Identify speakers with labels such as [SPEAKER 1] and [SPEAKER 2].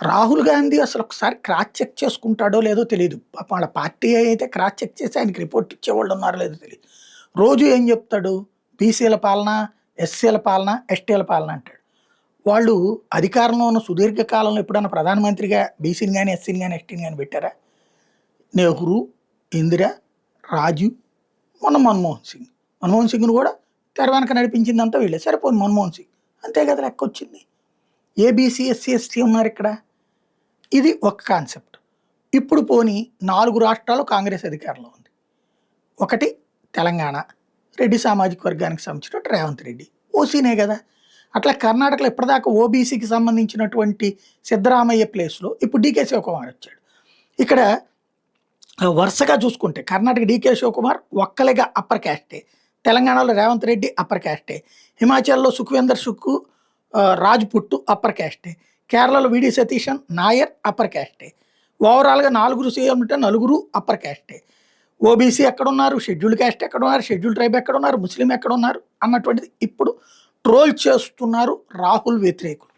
[SPEAKER 1] రాహుల్ గాంధీ అసలు ఒకసారి cross check చేసుకుంటాడో లేదో తెలియదు. పాపం వాళ్ళ పార్టీ అయితే క్రాస్ చెక్ చేసి ఆయనకి రిపోర్ట్ ఇచ్చేవాళ్ళు ఉన్నారో లేదో తెలియదు. రోజు ఏం చెప్తాడు? బీసీల పాలన, ఎస్సీల పాలన, ఎస్టీల పాలన అంటాడు. వాళ్ళు అధికారంలో ఉన్న సుదీర్ఘ కాలంలో ఎప్పుడైనా ప్రధానమంత్రిగా బీసీని గాని, ఎస్సీని గాని, ఎస్టీని గాని పెట్టారా? నెహ్రూ, ఇందిర, రాజీవ్, మొన్న మన్మోహన్ సింగ్. మన్మోహన్ సింగ్‌ని కూడా తెర వెనక నడిపించిందంతా వీళ్ళే. సరిపోయింది మన్మోహన్ సింగ్. అంతే కదా లెక్కొచ్చింది. ఏ బీసీ, ఎస్సీ, ఎస్టీ ఉన్నారిక్కడ? ఇది ఒక కాన్సెప్ట్. ఇప్పుడు పోనీ 4 రాష్ట్రాల్లో కాంగ్రెస్ అధికారంలో ఉంది. ఒకటి తెలంగాణ, రెడ్డి సామాజిక వర్గానికి సంబంధించినట్టు రేవంత్ రెడ్డి. ఓసీనే కదా! అట్లా కర్ణాటకలో ఇప్పటిదాకా ఓబీసీకి సంబంధించినటువంటి సిద్ధరామయ్య ప్లేస్‌లో ఇప్పుడు డీకే శివకుమార్ వచ్చాడు. ఇక్కడ వరుసగా చూసుకుంటే కర్ణాటక డీకే శివకుమార్ ఒక్కలిగా అప్పర్ క్యాస్టే. తెలంగాణలో రేవంత్ రెడ్డి అప్పర్ క్యాస్టే. హిమాచల్‌లో సుఖ్వేందర్ సుక్కు, రాజ్‌పుట్ అప్పర్ క్యాస్టే. కేరళలో వీడి సతీశన్ నాయర్ అప్పర్ క్యాస్టే. ఓవరాల్‌గా 4 సీఎం ఉంటే నలుగురు అప్పర్ క్యాస్టే. ఓబీసీ ఎక్కడున్నారు? షెడ్యూల్డ్ క్యాస్ట్ ఎక్కడున్నారు? షెడ్యూల్డ్ ట్రైబ్ ఎక్కడున్నారు? ముస్లిం ఎక్కడున్నారు? అన్నటువంటిది ఇప్పుడు ట్రోల్ చేస్తున్నారు రాహుల్ వ్యతిరేకులు.